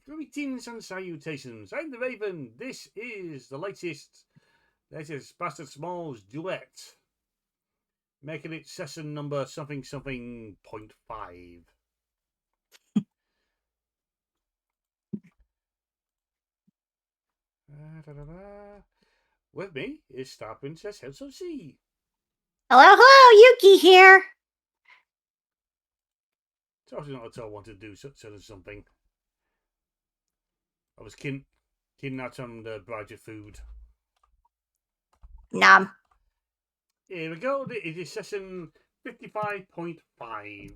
Greetings and salutations. I'm the Raven. This is the latest Bastard Smalls duet. Making it session number something 0.5. With me is StarprincessHLC. Hello, hello, Yuki here. Totally not at all want to do something. I was kidnapped on the bride of food. Nom. Here we go. It is session 55.5.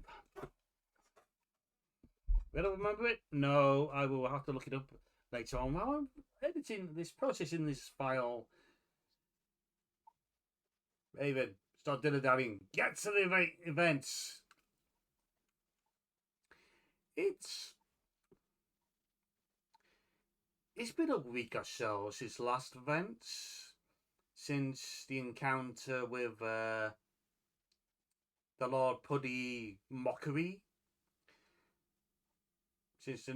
Will I remember it? No, I will have to look it up later on. While I'm editing this, processing this file. Raven, start dilly-dallying. Get to the events. It's been a week or so since last events. Since the encounter with the Lord Puddy mockery. Since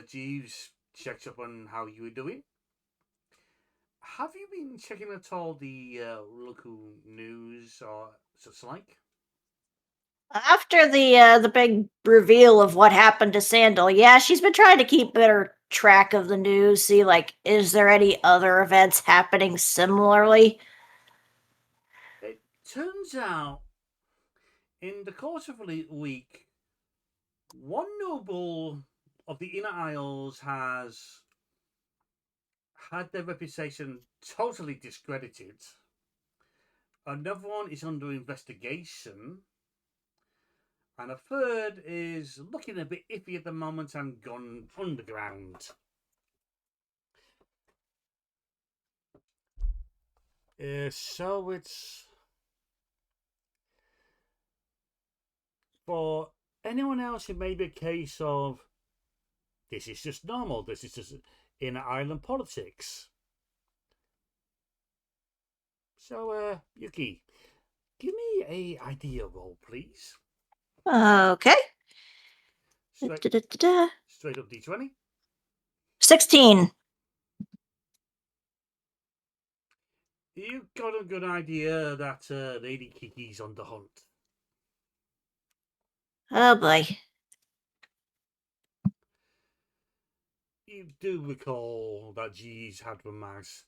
Jeeves checked up on how you were doing. Have you been checking at all the local news or such like? After the big reveal of what happened to Sandal, yeah, she's been trying to keep better track of the news, see, like, is there any other events happening similarly? It turns out, in the course of a week, one noble of the Inner Isles has had their reputation totally discredited. Another one is under investigation. And a third is looking a bit iffy at the moment and gone underground. So it's... For anyone else, it may be a case of this is just normal. This is just inner island politics. So, Yuki, give me a idea roll, please. Okay. Straight up D20. 16. You've got a good idea that Lady Kiki's on the hunt. Oh boy. You do recall that G's had remarks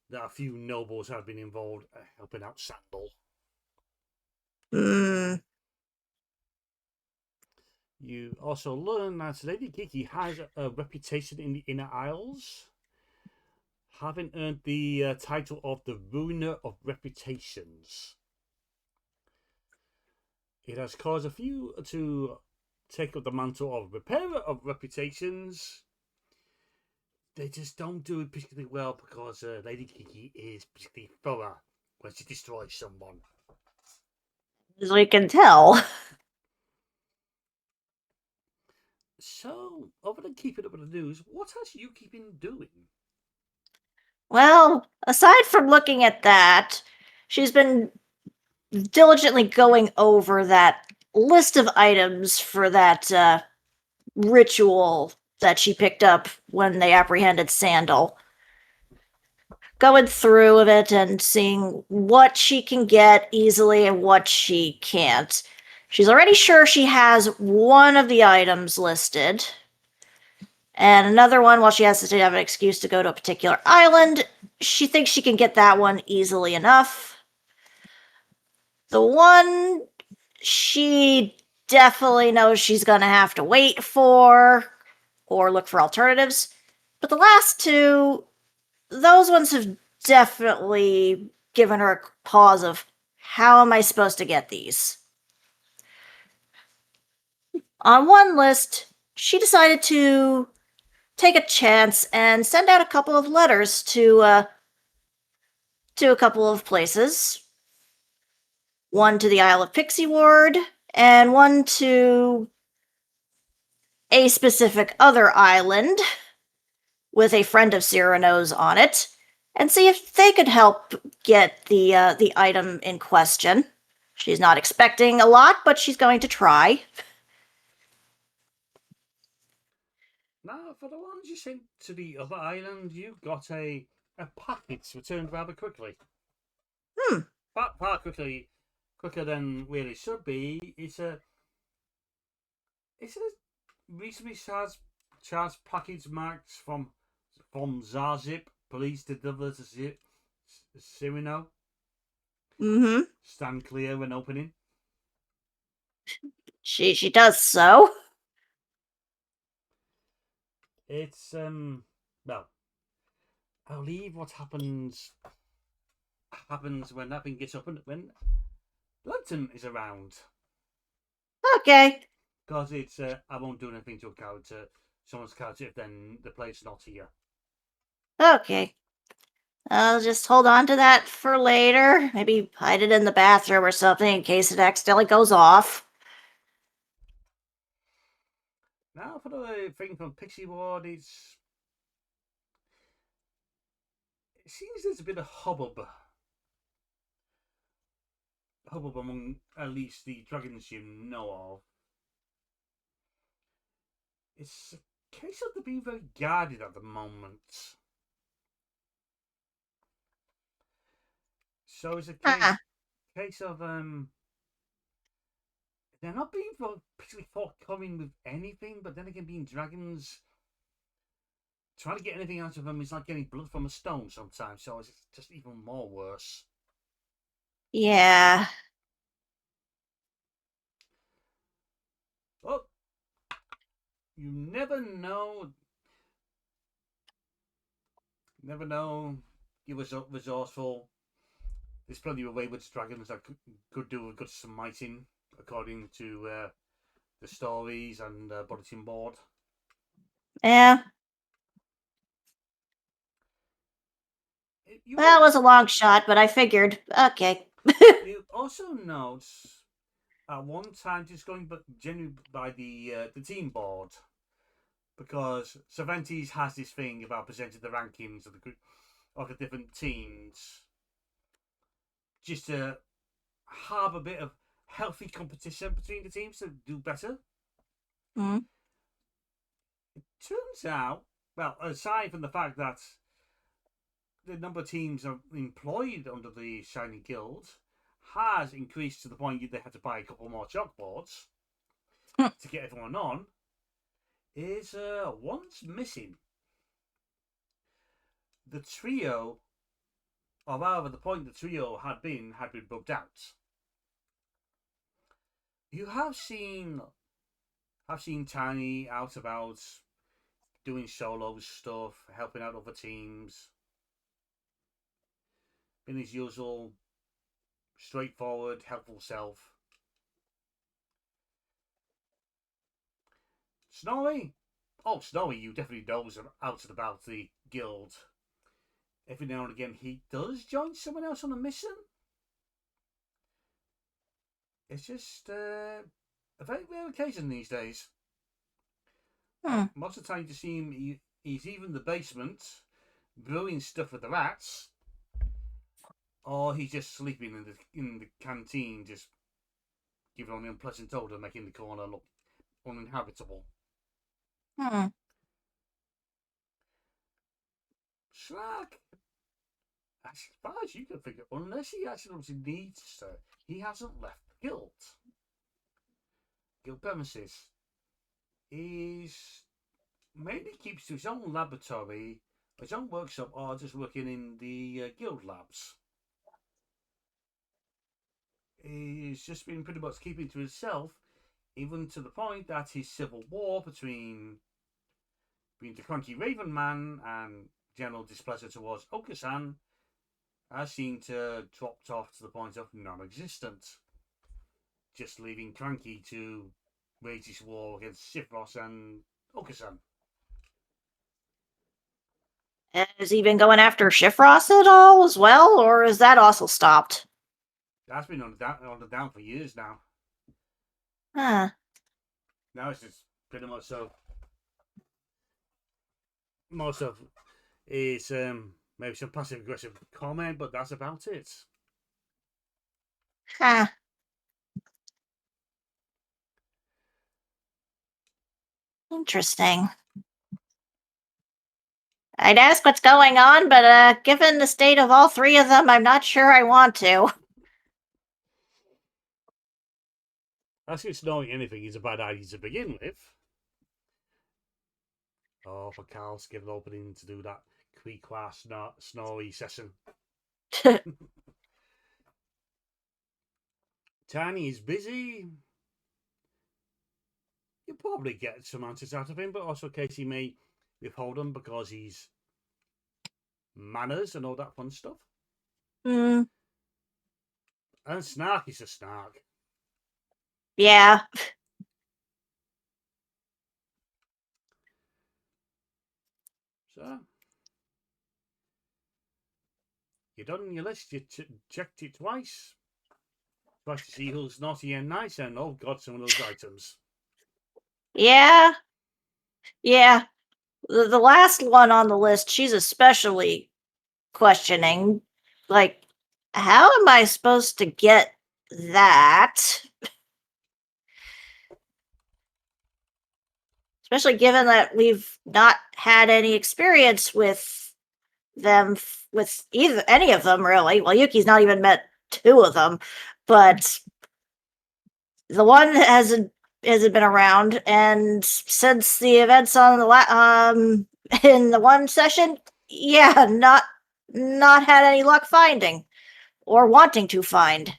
that a few nobles have been involved helping out Sandal. You also learn that Lady Kiki has a reputation in the Inner Isles, having earned the title of the Ruiner of Reputations. It has caused a few to take up the mantle of Repairer of Reputations. They just don't do it particularly well because Lady Kiki is particularly thorough when she destroys someone. As we can tell. So, other than keeping up with the news, what has Yuki been doing? Well, aside from looking at that, she's been diligently going over that list of items for that ritual that she picked up when they apprehended Sandal. Going through it and seeing what she can get easily and what she can't. She's already sure she has one of the items listed. And another one, while she has to have an excuse to go to a particular island, she thinks she can get that one easily enough. The one she definitely knows she's going to have to wait for or look for alternatives. But the last two, those ones have definitely given her a pause of, how am I supposed to get these? On one list, she decided to take a chance and send out a couple of letters to a couple of places. One to the Isle of Pixie Ward, and one to a specific other island with a friend of Cyrano's on it, and see if they could help get the item in question. She's not expecting a lot, but she's going to try. Now, for the ones you sent to the other island, you got a packet returned rather quickly. Hmm. Far quicker than really should be. It's a reasonably charged package marked from Zarzip. Police delivered to Cyrano. Mm-hmm. Stand clear when opening. She does so. It's well, I'll leave what happens when that thing gets opened when London is around. Okay. Because it's I won't do anything to a character, someone's character, if then the player's not here. Okay. I'll just hold on to that for later. Maybe hide it in the bathroom or something in case it accidentally goes off. Now for the thing from Pixie Ward, it seems there's a bit of hubbub among at least the dragons you know of. It's a case of them being very guarded at the moment. So it's a case of they're not being particularly forthcoming with anything, but then again, being dragons, trying to get anything out of them is like getting blood from a stone sometimes. So it's just even more worse. Yeah. Well, you never know. Never know. You're resourceful. There's plenty of wayward dragons that could do a good smiting, according to the stories and bulletin board. Yeah. That was a long shot, but I figured, okay. You also note at one time just going genuinely by the team board, because Cervantes has this thing about presenting the rankings of the different teams just to have a bit of healthy competition between the teams to do better. Mm. It turns out, well, aside from the fact that the number of teams are employed under the Shining Guild has increased to the point that they had to buy a couple more chalkboards to get everyone on, is one's missing. The trio, or rather the point the trio had been bugged out. You have seen Tiny out about doing solo stuff, helping out other teams, in his usual straightforward, helpful self. Snowy? Oh, Snowy, you definitely knows out and about the guild. Every now and again, he does join someone else on a mission. It's just a very rare occasion these days. Most of the time, you see him, he's either in the basement brewing stuff with the rats, or he's just sleeping in the canteen, just giving on the unpleasant odor, making the corner look uninhabitable. Slack, as far as you can figure, unless he actually needs to, he hasn't left the guild premises. He's mainly keeps to his own laboratory, his own workshop, or just working in the guild labs. He's just been pretty much keeping to himself, even to the point that his civil war between the cranky Raven Man and general displeasure towards Okasan has seemed to dropped off to the point of non-existent, just leaving Cranky to wage his war against Sifros and Okasan. Has he been going after Shifrost at all as well, or is that also stopped? That's been on the down for years now. Huh. Now it's just pretty much so. Most of is maybe some passive aggressive comment, but that's about it. Huh. Interesting. I'd ask what's going on, but given the state of all three of them, I'm not sure I want to. As if knowing anything is a bad idea to begin with. Oh, for Carl's given opening to do that creak-qua snowy session. Tiny is busy. You'll probably get some answers out of him, but also Casey may withhold them because he's manners and all that fun stuff. Hmm. And Snark is a snark. Yeah. So, you done your list, you checked it twice. Twice to see who's naughty and nice, and oh god, some of those items. Yeah. Yeah. The last one on the list, she's especially questioning. Like, how am I supposed to get that? Especially given that we've not had any experience with them, with any of them, really. Well, Yuki's not even met two of them, but the one hasn't been around, and since the events on the in the one session, yeah, not had any luck finding or wanting to find.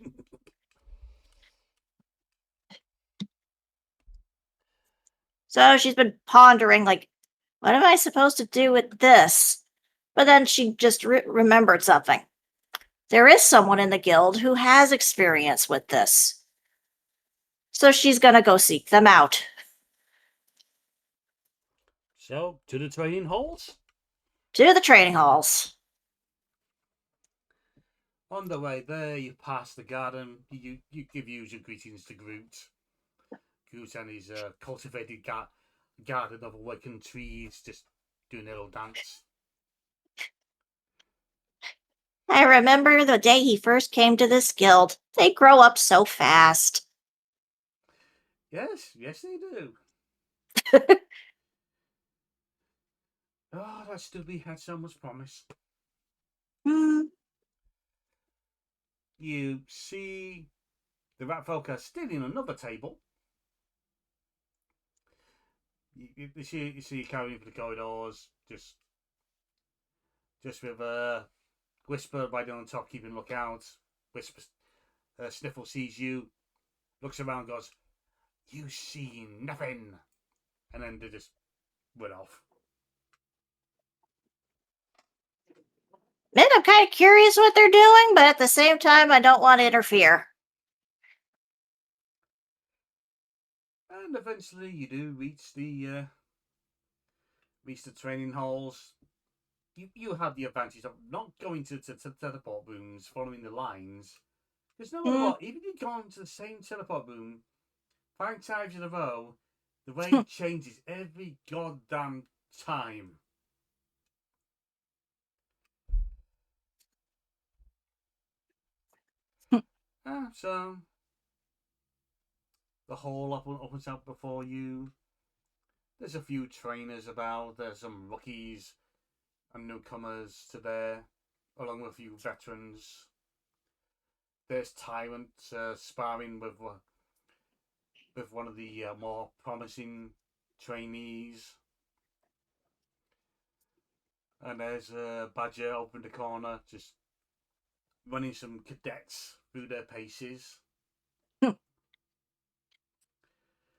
So she's been pondering, like, what am I supposed to do with this? But then she just remembered something. There is someone in the guild who has experience with this. So she's gonna go seek them out. So, to the training halls? To the training halls. On the way there, you pass the garden. You give usual greetings to Groot. Groot and his cultivated garden of awakened trees, just doing their little dance. I remember the day he first came to this guild. They grow up so fast. Yes, they do. Oh, that stubby had so much promise. Hmm. You see the rat folk are still in another table. You see carrying through the corridors, just with a whisper by the on top, keeping a lookout. Whisper, Sniffle sees you, looks around, goes, "You see nothing," and then they just went off. And I'm kind of curious what they're doing, but at the same time, I don't want to interfere. And eventually, you do reach the training halls. You have the advantage of not going to teleport rooms, following the lines. Because no matter Hmm. what, even if you go into the same teleport room 5 times in a row, the raid changes every goddamn time. So the hall opens up before you. There's a few trainers about. There's some rookies and newcomers to there, along with a few veterans. There's Tyrant sparring with one of the more promising trainees. And there's Badger over in the corner, just running some cadets through their paces.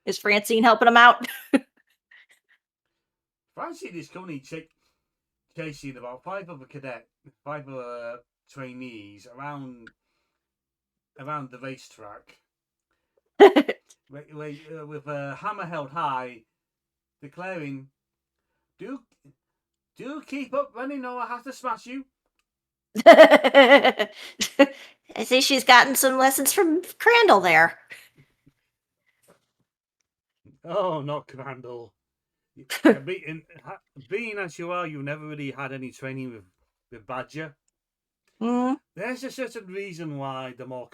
Is Francine helping him out? Francine is currently chasing about five other trainees around the racetrack, with a hammer held high, declaring, "Do keep up running, or I have to smash you." I see she's gotten some lessons from Crandall there. Oh, not Crandall. Being as you are, you've never really had any training with Badger. Mm. There's a certain reason why the more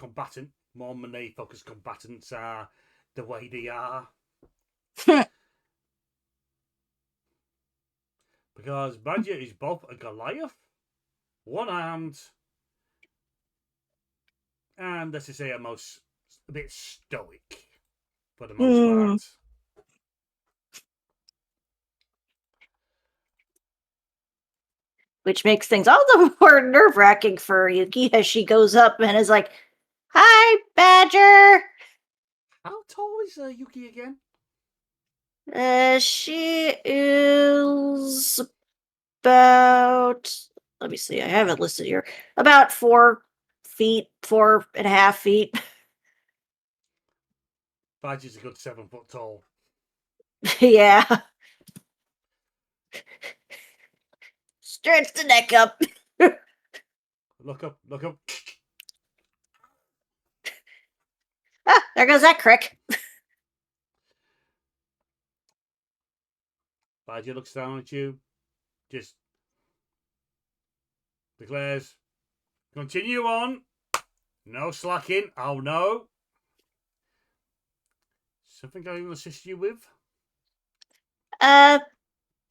melee-focused combatants are the way they are. Because Badger is both a Goliath, one-armed, and let's just say a bit stoic for the most Hmm. part. Which makes things all the more nerve-wracking for Yuki as she goes up and is like, "Hi, Badger." How tall is Yuki again? She is about. Let me see. I have it listed here. About 4 feet, 4.5 feet. Badger's a good 7 foot tall. Yeah. Stretch the neck up. Look up, look up. Ah, there goes that crick. Badger looks down at you, just declares, "Continue on. No slacking. Oh no. Something I will assist you with?" Uh,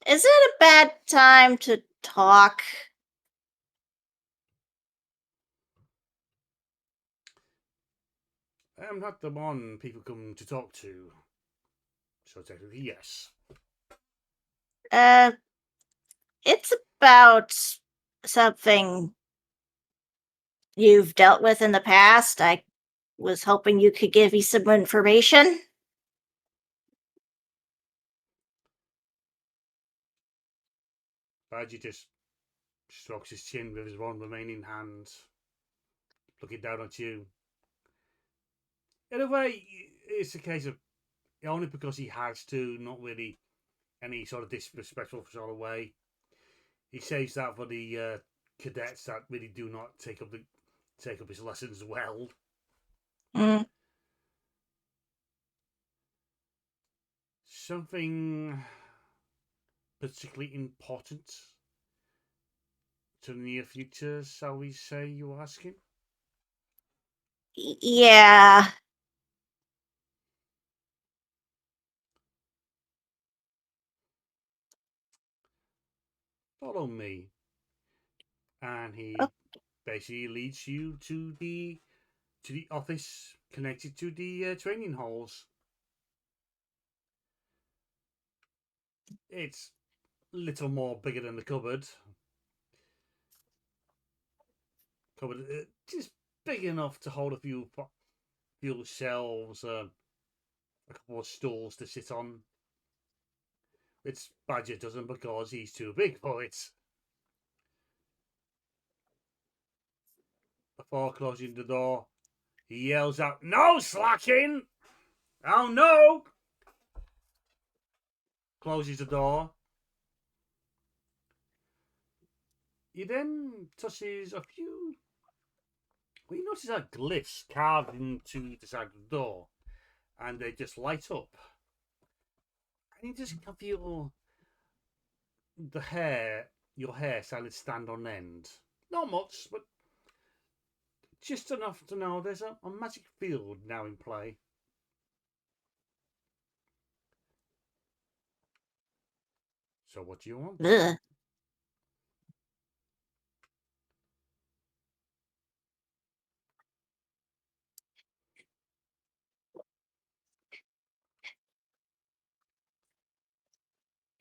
is it a bad time to talk? I'm not the one people come to talk to. So technically, yes. Uh, it's about something you've dealt with in the past. I was hoping you could give me some information. Badger just strokes his chin with his one remaining hand, looking down at you. In a way, it's a case of only because he has to, not really any sort of disrespectful sort of way. He saves that for the cadets that really do not take up his lessons well. Mm, Something particularly important to the near future, shall we say? You asking? yeah. Follow me, and Oh, he basically leads you to the office connected to the training halls. It's a little more bigger than the cupboard. Cupboard just big enough to hold a few shelves, a couple of stools to sit on. Its Badger doesn't because he's too big for it. Before closing the door, he yells out, "No slacking! Oh no!" Closes the door. He then touches a few. Well, he notices glyphs carved into the side of the door, and they just light up. And you just can feel your hair starting to stand on end. Not much, but just enough to know there's a magic field now in play. So what do you want? ugh.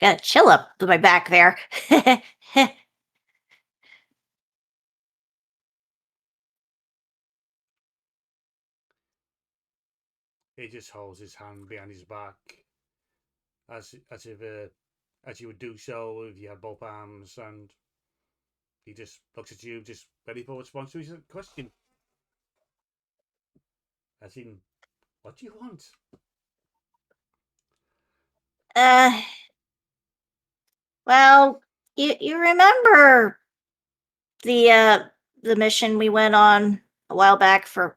Got a chill up my back there. He just holds his hand behind his back, as if as you would do so if you had both arms, and he just looks at you, just ready for a response to his question. As in, what do you want? uh, well, you remember the uh the mission we went on a while back for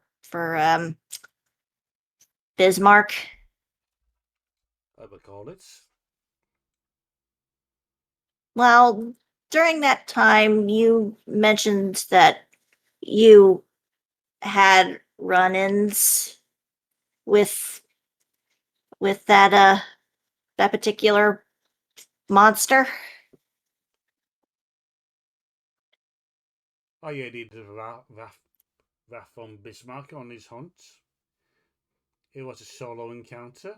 Bismarck? I would call it. Well, during that time, you mentioned that you had run-ins with with that particular monster. I aided Wrath von Bismarck on his hunt. It was a solo encounter,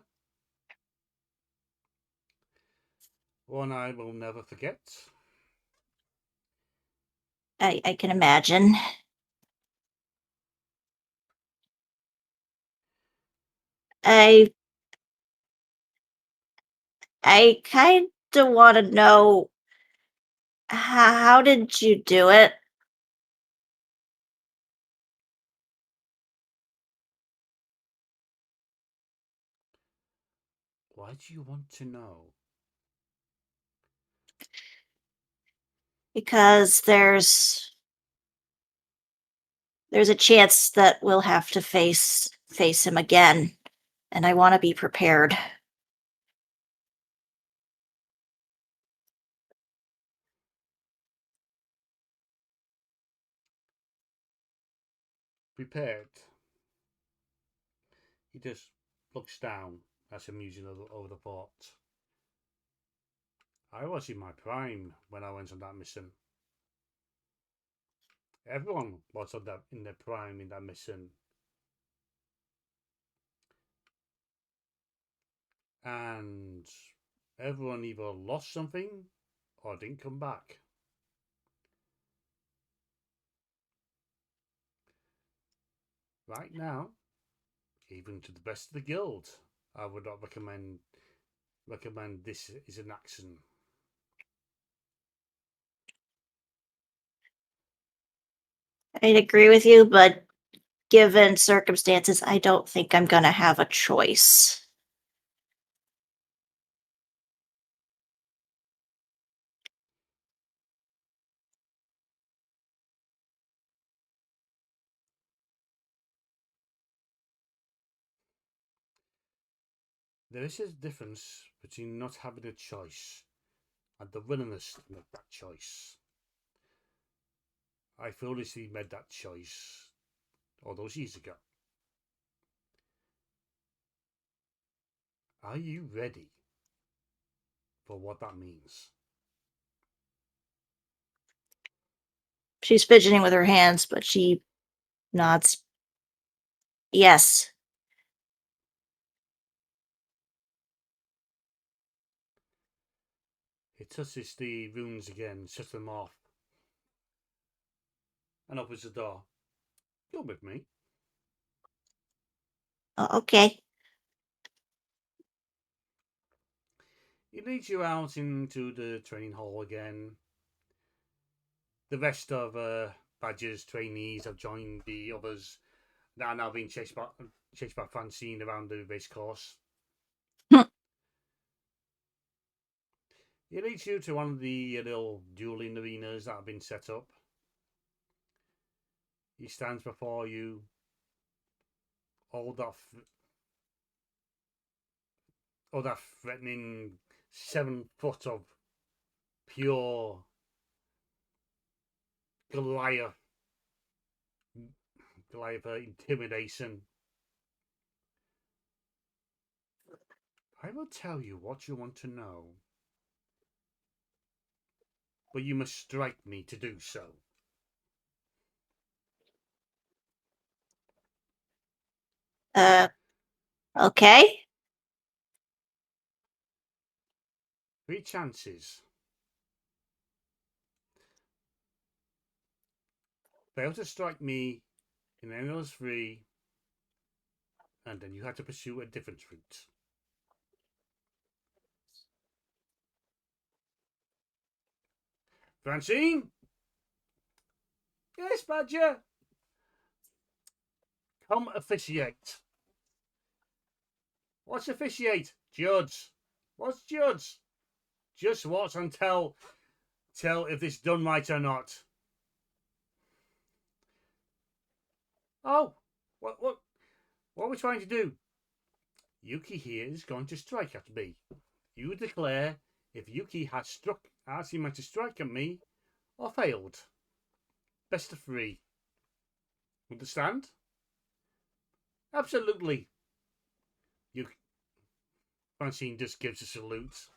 one I will never forget. I can imagine. I kind of want to know how did you do it? Why do you want to know? Because there's a chance that we'll have to face him again, and I want to be prepared. Prepared. He just looks down as I'm musing over the pot. I was in my prime when I went on that mission. Everyone was in their prime in that mission. And everyone either lost something or didn't come back. Right now, even to the best of the guild, I would not recommend this is an action. I'd agree with you, but given circumstances, I don't think I'm gonna have a choice. There is a difference between not having a choice and the willingness to make that choice. I foolishly made that choice all those years ago. Are you ready for what that means? She's fidgeting with her hands, but she nods. Yes. He touches the runes again, shuts them off, and opens the door. You're with me. Okay. He leads you out into the training hall again. The rest of Badger's trainees have joined the others that are now being chased by Francine around the race course. He leads you to one of the little dueling arenas that have been set up. He stands before you, all that threatening 7 foot of pure Goliath intimidation. I will tell you what you want to know, but you must strike me to do so. Okay. 3 chances. Fail to strike me in any of those 3, and then you have to pursue a different route. Francine? Yes, Badger? Come officiate. What's officiate? Judge. What's judge? Just watch and tell if it's done right or not. Oh, what are we trying to do? Yuki here is going to strike at me. You declare if Yuki has he meant to strike at me or failed. Best of 3. Understand? Absolutely. Francine just gives a salute.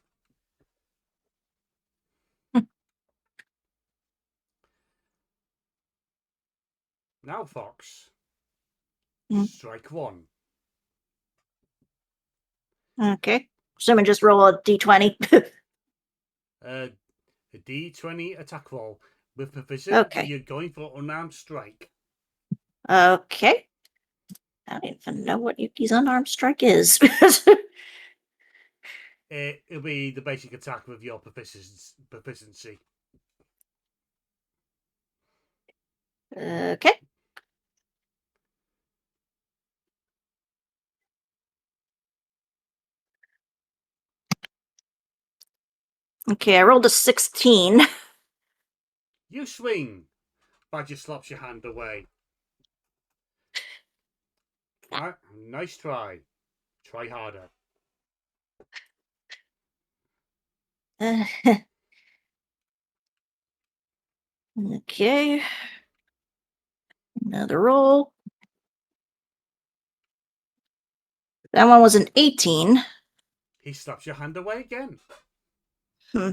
Now, Fox. Hmm. Strike one. Okay. Assuming just roll a d20. A D20 attack roll. With proficient, Okay. you're going for unarmed strike. Okay. I don't even know what Yuki's unarmed strike is. It'll be the basic attack with your proficiency. Okay. Okay, I rolled a 16. You swing. Badger slaps your hand away. Right, nice try. Try harder. Okay. Another roll. That one was an 18. He slaps your hand away again. Hmm.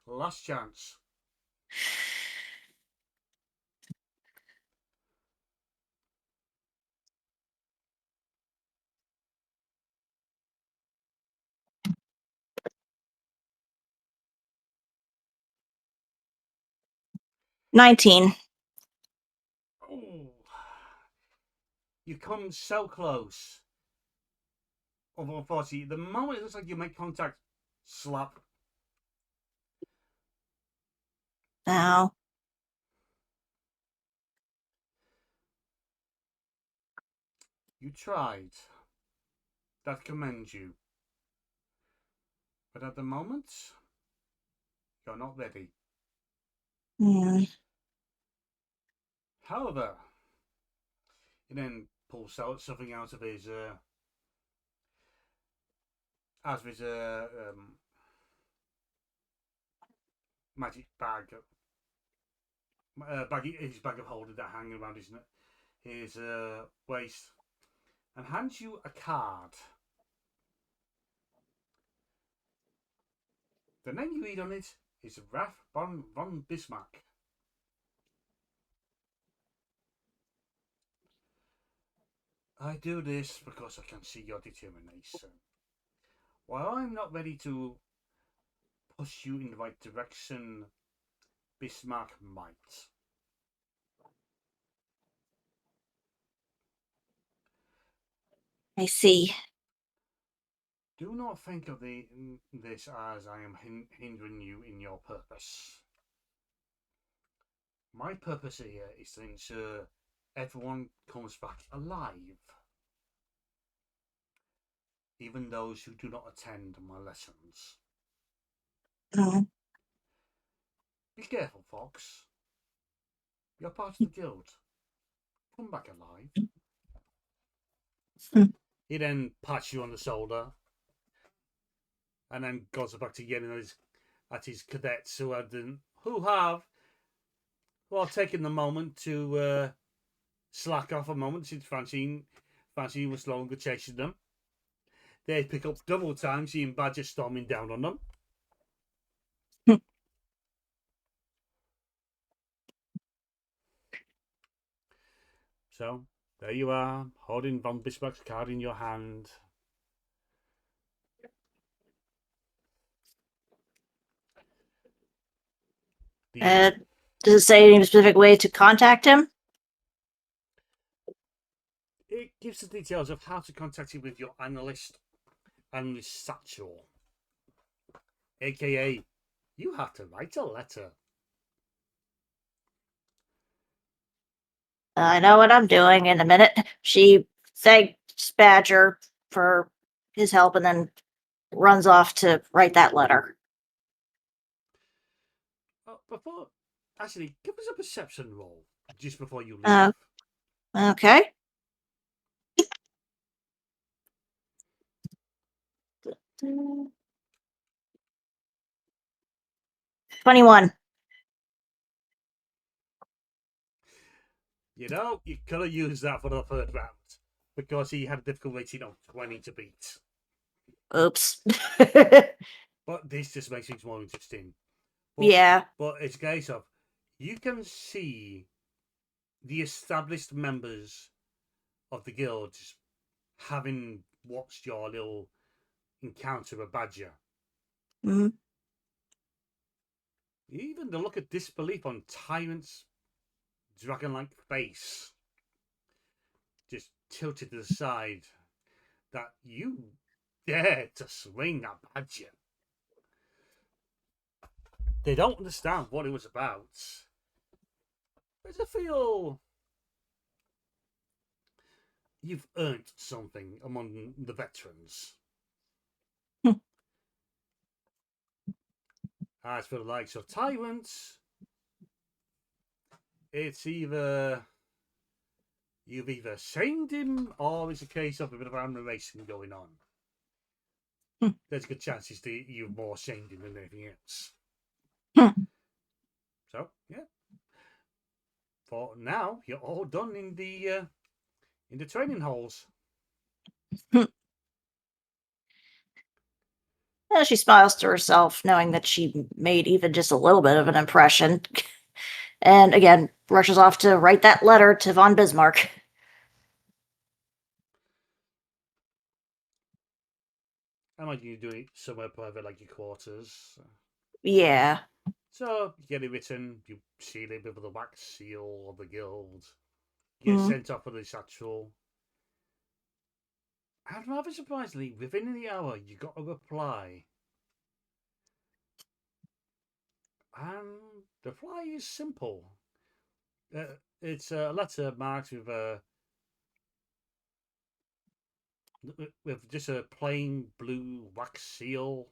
Last chance. $19. Oh. You come so close. Unfortunately, the moment it looks like you make contact, slap. Ow. You tried. That commends you. But at the moment, you're not ready. However, he then pulls out something out of his magic bag, his bag of holding that hanging around his waist, and hands you a card. The name you read on it is Raf von Bismarck. I do this because I can see your determination. While I'm not ready to push you in the right direction, Bismarck might. I see. Do not think of this as I am hindering you in your purpose. My purpose here is to ensure everyone comes back alive. Even those who do not attend my lessons. Mm. Be careful, Fox. You're part of the guild. Come back alive. Mm. He then pats you on the shoulder and then goes back to yelling at his cadets who have taken the moment to slack off a moment since Francine was no longer chasing them. They pick up double time, seeing Badger storming down on them. So there you are, holding Von Bismarck's card in your hand. Does it say any specific way to contact him? It gives the details of how to contact him with your analyst satchel. AKA, you have to write a letter. I know what I'm doing in a minute. She thanks Badger for his help and then runs off to write that letter. Actually, give us a perception roll just before you leave. Okay. $21. You know, you could have used that for the third round because he had a difficult rating of 20 to beat. Oops. But this just makes things more interesting. Yeah. But it's a case of you can see the established members of the guilds having watched your little encounter with Badger. Mm-hmm. Even the look of disbelief on Tyrant's dragon-like face just tilted to the side, that you dare to swing that Badger. They don't understand what it was about. Does it feel you've earned something among the veterans? As for the likes of Tyrants, it's either you've either shamed him or it's a case of a bit of admiration going on. There's good chances that you've more shamed him than anything else. So, yeah. For now, you're all done in the training halls. She smiles to herself, knowing that she made even just a little bit of an impression. And again, rushes off to write that letter to von Bismarck. I imagine you do it somewhere private, like your quarters. Yeah. So you get it written, you seal it with the wax seal of the guild, you get sent off with this actual. And rather surprisingly, within the hour, you got a reply. And the reply is simple. It's a letter marked with just a plain blue wax seal.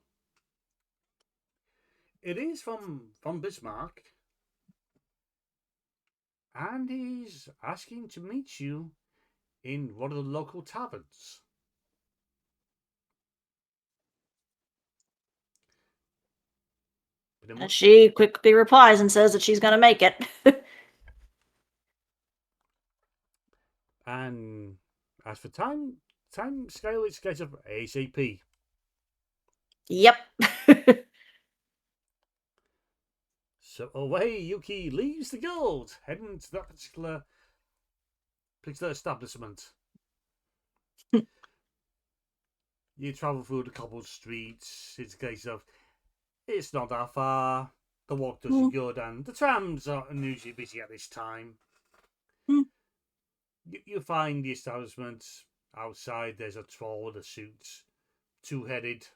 It is from Bismarck, and he's asking to meet you in one of the local taverns. And she quickly replies and says that she's going to make it. And as for time scale, it's a of ASAP. Yep. So away Yuki leaves the guild, heading to that particular establishment. You travel through the cobbled streets. It's a case of it's not that far. The walk does you good, and the trams are unusually busy at this time. You find the establishment outside. There's a troll with a suit, two-headed.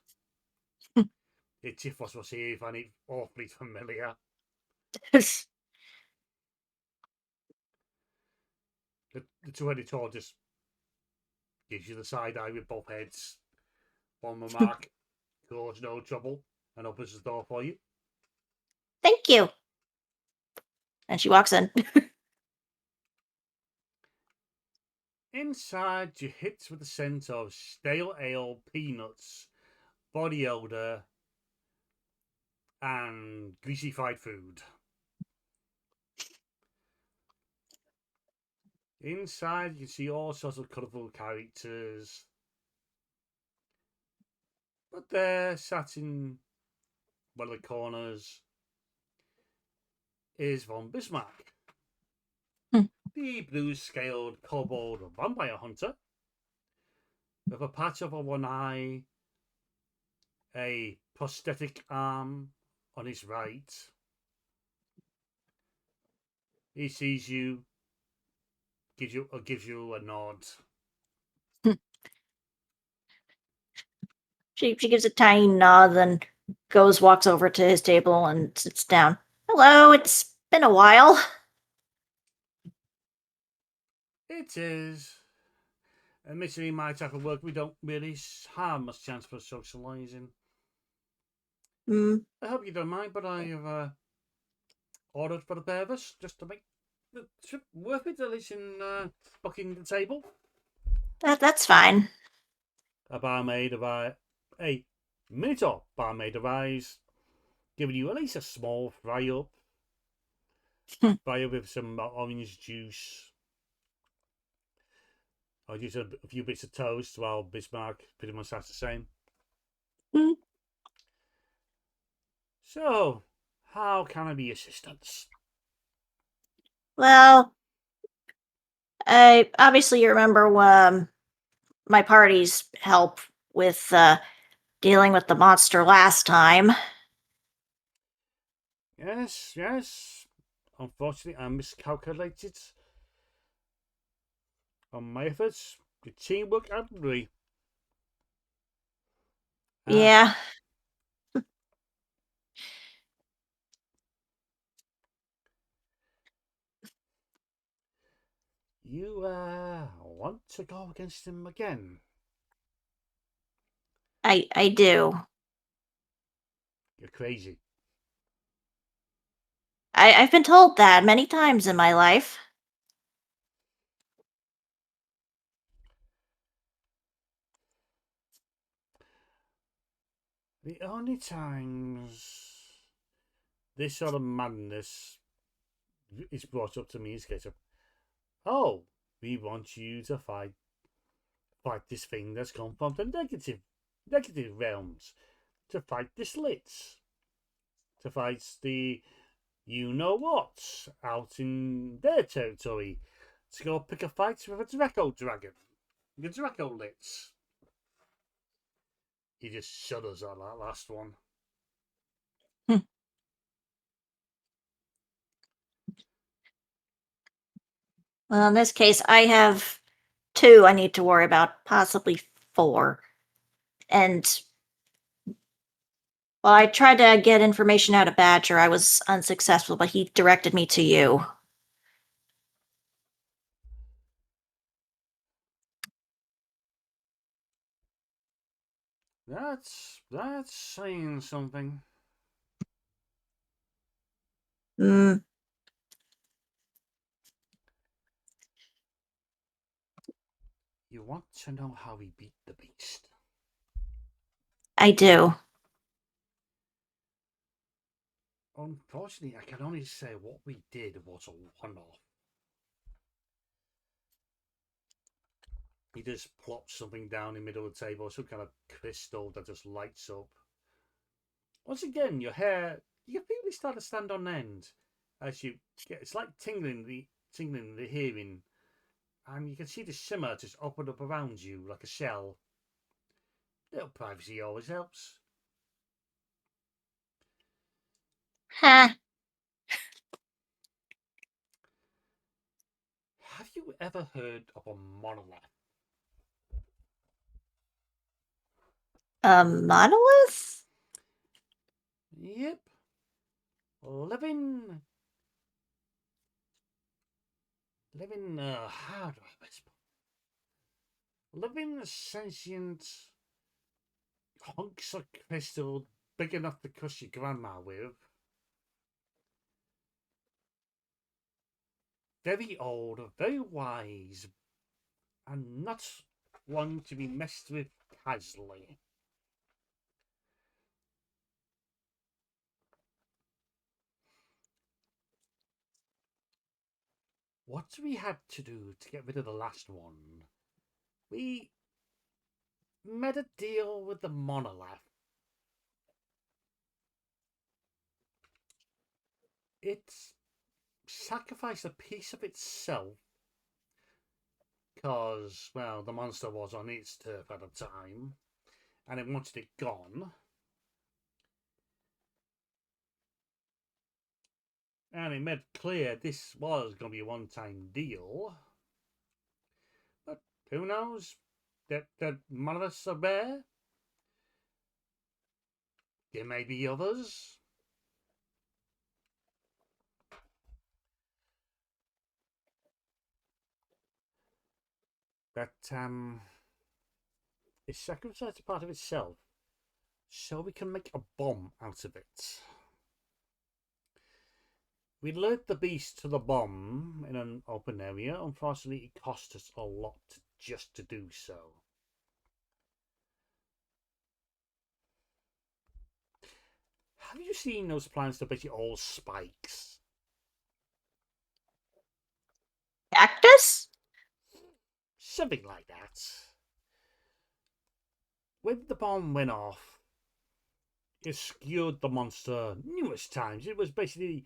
It's if was here, you find it awfully familiar. The two-headed troll just gives you the side eye with both heads. One remark, cause no trouble, and opens the door for you. Thank you. And she walks in. Inside, you hit with the scent of stale ale, peanuts, body odor, and greasy fried food. Inside, you can see all sorts of colourful characters. But there, sat in one of the corners, is von Bismarck, the blue-scaled kobold vampire hunter, with a patch over one eye, a prosthetic arm on his right. He sees you, gives you a nod. She gives a tiny nod, then walks over to his table and sits down. Hello, it's been a while. It is. Admittedly, my type of work, we don't really have much chance for socialising. I hope you don't mind, but I have ordered for the pair of us just to make the trip worth it, at least in booking the table. That's fine. A miniature barmaid arrives, giving you at least a small fry up with some orange juice. Or just a few bits of toast, while Bismarck pretty much has the same. So, How can I be assistance? Well, I obviously you remember my party's help with dealing with the monster last time. Yes, yes. Unfortunately, I miscalculated on my efforts. The teamwork admirably. Ah, Yeah, you want to go against him again? I do. You're crazy. I've been told that many times in my life. The only times this sort of madness is brought up to me is case of, oh, we want you to fight this thing that's come from the negative realms, to fight the slits, to fight the you know what out in their territory, to go pick a fight with a Draco dragon, the Draco lits. He just shudders at that last one. Hmm. Well, in this case, I have two I need to worry about, possibly four. And well, I tried to get information out of Badger. I was unsuccessful, but he directed me to you. That's saying something. Hmm, You want to know how we beat the beast? I do. Unfortunately, I can only say what we did was a one-off. He just plops something down in the middle of the table, some kind of crystal that just lights up. Once again, your hair, you can feel it start to stand on end as you get. It's like tingling the hearing, and you can see the shimmer just open up around you like a shell. Little privacy always helps. Ha. Have you ever heard of a monolith? A monolith? Yep, living, living. How do I best? Living sentient hunks of crystal big enough to crush your grandma with. Very old, very wise, and not one to be messed with casually. What we had to do to get rid of the last one, we made a deal with the monolith. It sacrificed a piece of itself because, well, the monster was on its turf at the time and it wanted it gone. And it made clear this was going to be a one time deal. But who knows? That monoliths are rare. There may be others. That it sacrificed a part of itself so we can make a bomb out of it. We lured the beast to the bomb in an open area. Unfortunately, it cost us a lot just to do so. Have you seen those plants that basically all spikes? Cactus? Something like that. When the bomb went off, it skewered the monster numerous times. It was basically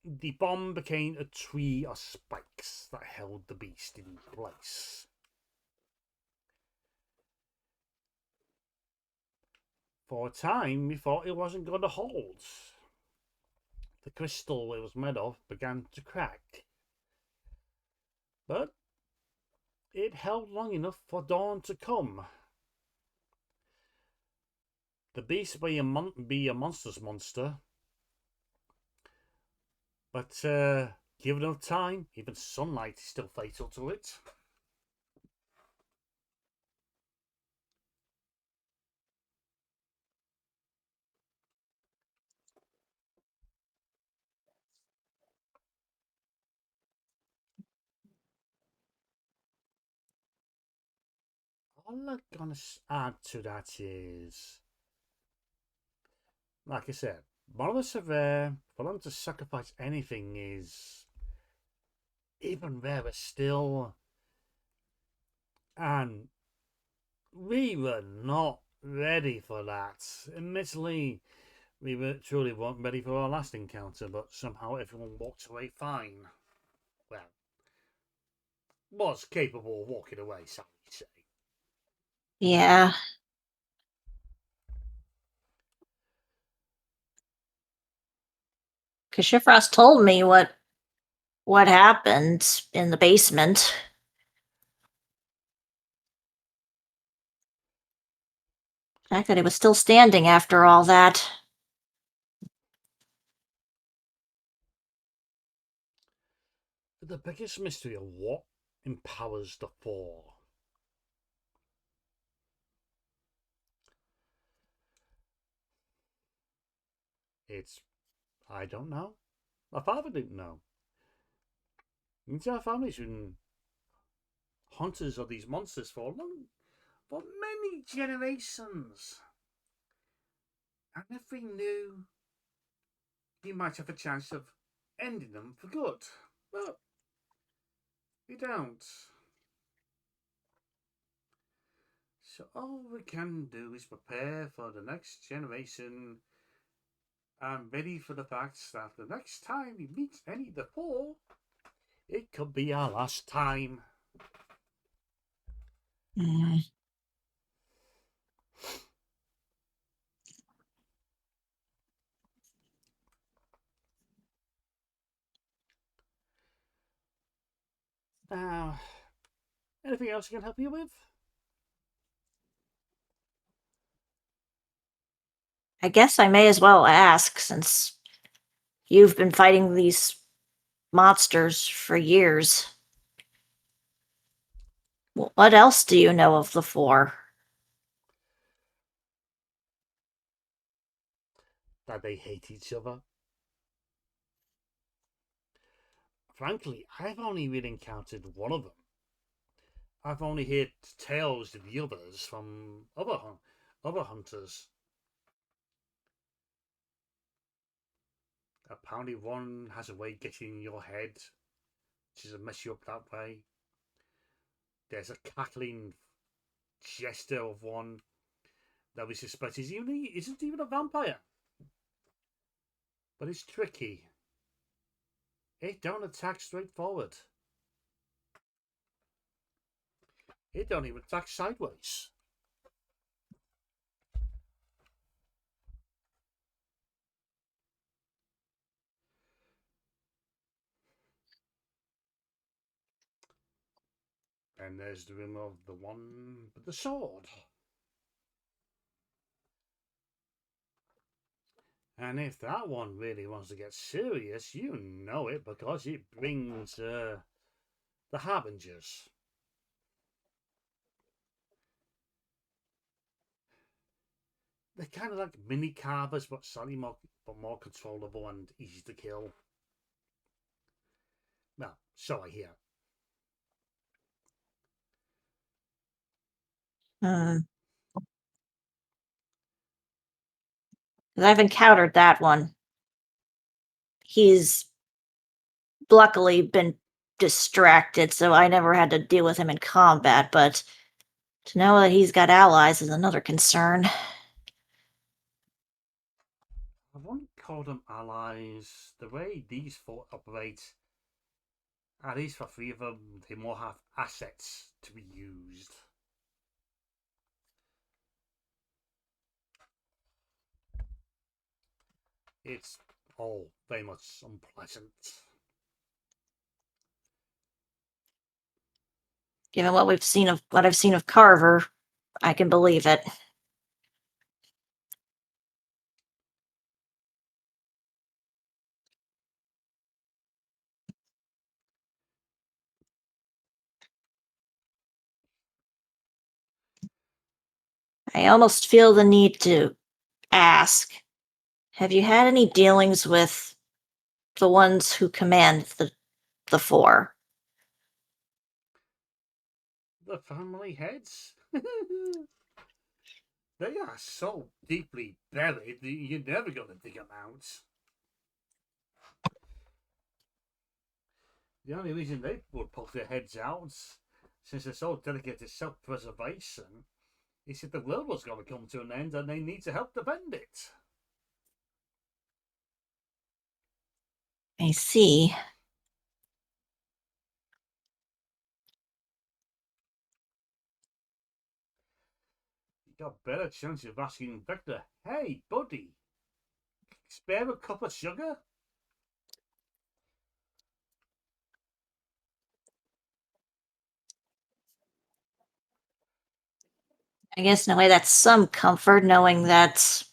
the bomb became a tree of spikes that held the beast in place. For a time, we thought it wasn't going to hold. The crystal it was made of began to crack. But it held long enough for dawn to come. The beast be a monster's monster. But given enough time, even sunlight is still fatal to it. All I'm gonna add to that is, like I said, monoliths are rare. For them to sacrifice anything is even rarer still. And we were not ready for that. Admittedly, we truly weren't ready for our last encounter, but somehow everyone walked away fine. Well, was capable of walking away, shall we say. Yeah. Because Shifrost told me what happened in the basement. The fact that it was still standing after all that. The biggest mystery of what empowers the Four. It's, I don't know. My father didn't know. Our family's been hunters of these monsters for many generations. And if we knew, we might have a chance of ending them for good. But we don't. So all we can do is prepare for the next generation and ready for the fact that the next time we meet any of the Four, it could be our last time. Mm. Now, anything else I can help you with? I guess I may as well ask, since you've been fighting these monsters for years. What else do you know of the Four? That they hate each other. Frankly, I've only really encountered one of them. I've only heard tales of the others from other hunters. Apparently, one has a way of getting in your head, which is a mess you up that way. There's a cackling jester of one that we suspect isn't even a vampire, but it's tricky. It don't attack straightforward. It don't even attack sideways. And there's the rumor of the one with the sword. And if that one really wants to get serious, you know it because it brings the Harbingers. They're kind of like mini carvers, but slightly more controllable and easy to kill. Well, so I hear. Hmm. 'Cause I've encountered that one. He's luckily been distracted, so I never had to deal with him in combat, but to know that he's got allies is another concern. call them allies. The way these four operate, at least for three of them, they more have assets to be used. It's all very much unpleasant. Given what I've seen of Carver, I can believe it. I almost feel the need to ask, have you had any dealings with the ones who command the four? The family heads? They are so deeply buried that you're never going to dig them out. The only reason they would poke their heads out, since they're so dedicated to self-preservation, is if the world was going to come to an end and they need to help defend it. I see. You got a better chance of asking Victor, hey, buddy, spare a cup of sugar? I guess in a way that's some comfort knowing that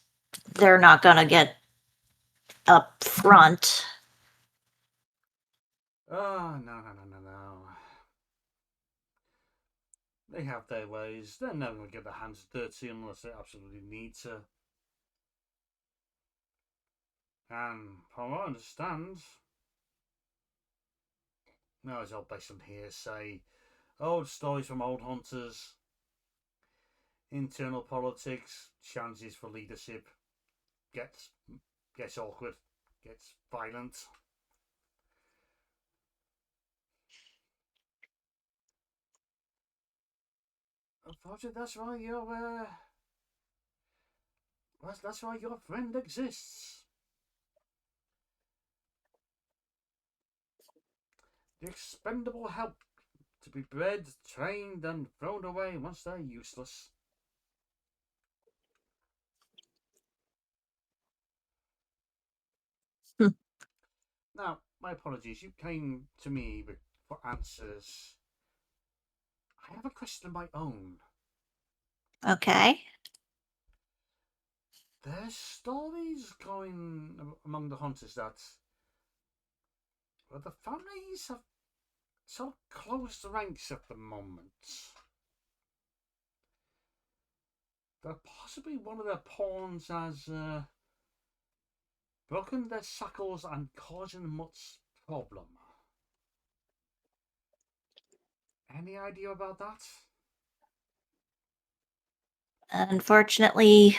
they're not gonna get up front. Oh, no. They have their ways. They're never going to get their hands dirty unless they absolutely need to. And from what I understand, no, it's all based on hearsay. Old stories from old hunters, internal politics, chances for leadership, gets awkward, gets violent. Unfortunately, that's why your friend exists. The expendable help to be bred, trained, and thrown away once they're useless. Hmm. Now, my apologies. You came to me for answers. I have a question of my own. Okay. There's stories going among the hunters that the families have sort of closed the ranks at the moment. That possibly one of their pawns has broken their shackles and causing much problem. Any idea about that? Unfortunately,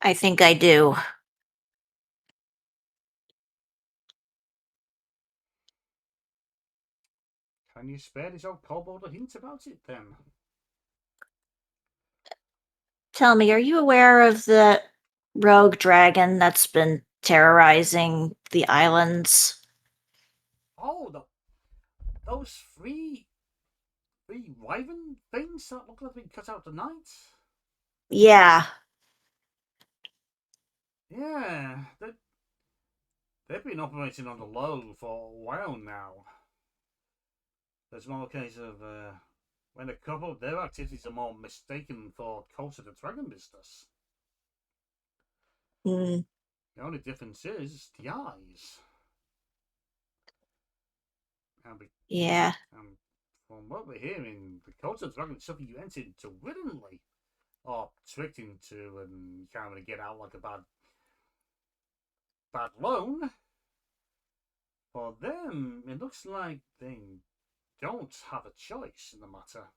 I think I do. Can you spare this old kobold a hint about it then? Tell me, are you aware of the rogue dragon that's been terrorizing the islands? Oh, those three wyvern things that look like they've been cut out tonight? Yeah. Yeah, they've been operating on the low for a while now. There's more a case of when a couple of their activities are more mistaken for Cult of the Dragon business. Mm, The only difference is the eyes. And, yeah. and from what we're hearing, the Cult of the Dragon is something you enter into willingly or tricked into, and you can't really get out like a bad loan. For them, it looks like they don't have a choice in the matter.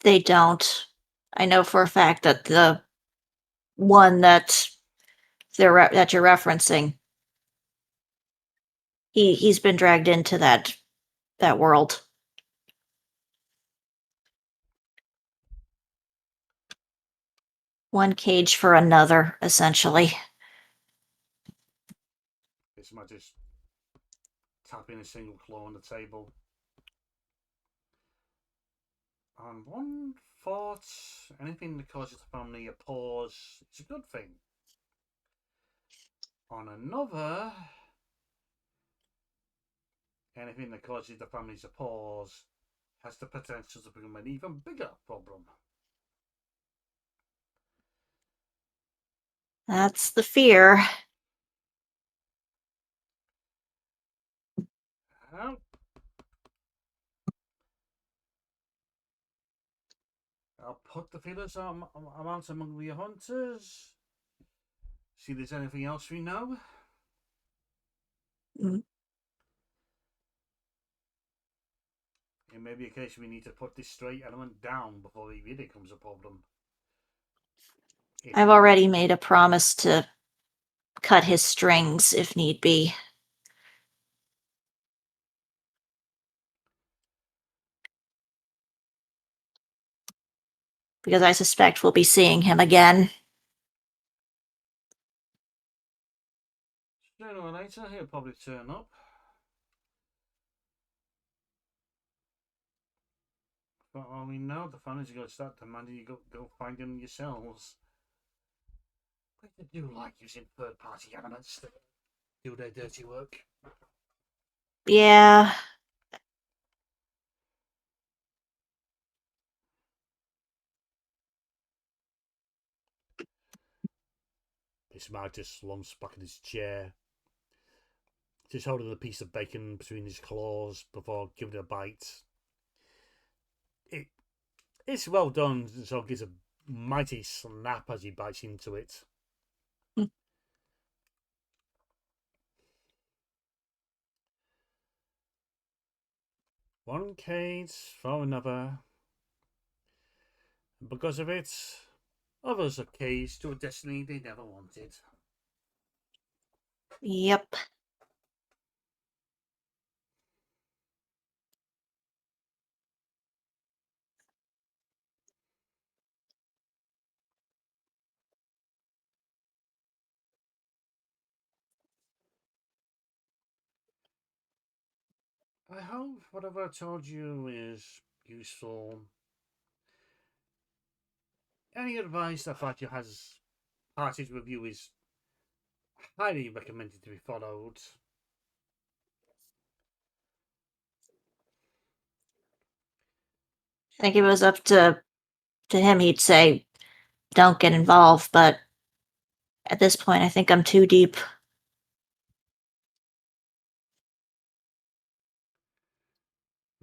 They don't. I know for a fact that the one that that you're referencing, he's been dragged into that world. One cage for another, essentially. This might just tapping a single claw on the table. On one thought, anything that causes the family a pause, it's a good thing. On another, anything that causes the families a pause has the potential to become an even bigger problem. That's the fear. I'll put the feelers out among the hunters. See if there's anything else we know. Mm. It may be a case we need to put this stray element down before it really becomes a problem. I've already made a promise to cut his strings if need be. Because I suspect we'll be seeing him again. Sooner or later, he'll probably turn up. But all we know, the families are going to start demanding you go find him yourselves. They do like using third-party elements to do their dirty work. Yeah. This man just slumps back in his chair, just holding a piece of bacon between his claws before giving it a bite. It's well done, so gives a mighty snap as he bites into it. One cage for another. And because of it, others are caged to a destiny they never wanted. Yep. I hope whatever I told you is useful. Any advice that Fatih has parted with you is highly recommended to be followed. I think if it was up to him, he'd say, don't get involved, but at this point, I think I'm too deep.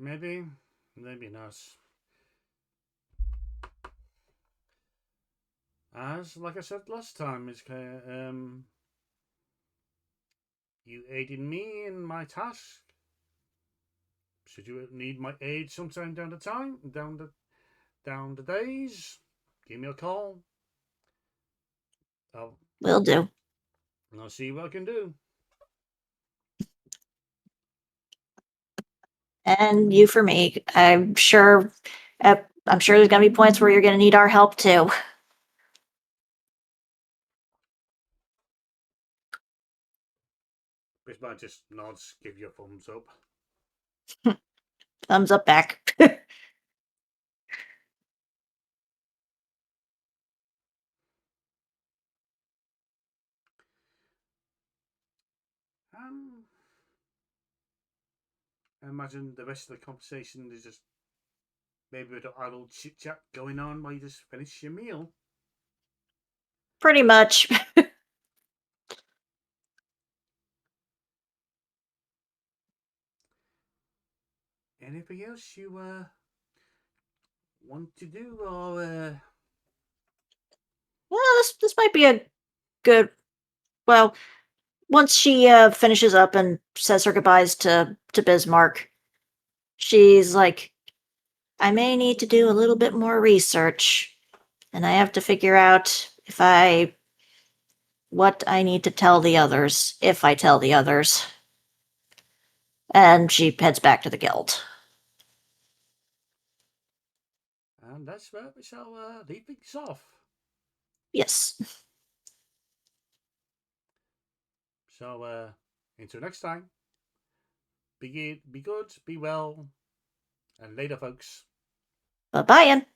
Maybe, maybe not. As, like I said last time, you aided me in my task. Should you need my aid sometime down the days, give me a call. Will do. I'll see what I can do. And you for me. I'm sure there's gonna be points where you're gonna need our help too. This man just nods, give you a thumbs up. Thumbs up back. I imagine the rest of the conversation is just maybe a bit of idle chit chat going on while you just finish your meal. Pretty much. Anything else you want to do, or Well, this might be a good. Well, once she finishes up and says her goodbyes to Bismarck, she's like, I may need to do a little bit more research, and I have to figure out what I need to tell the others, if I tell the others. And she heads back to the guild. and that's where we shall leave things off. Yes. So Until next time, be good, be well, and later, folks. Bye-bye.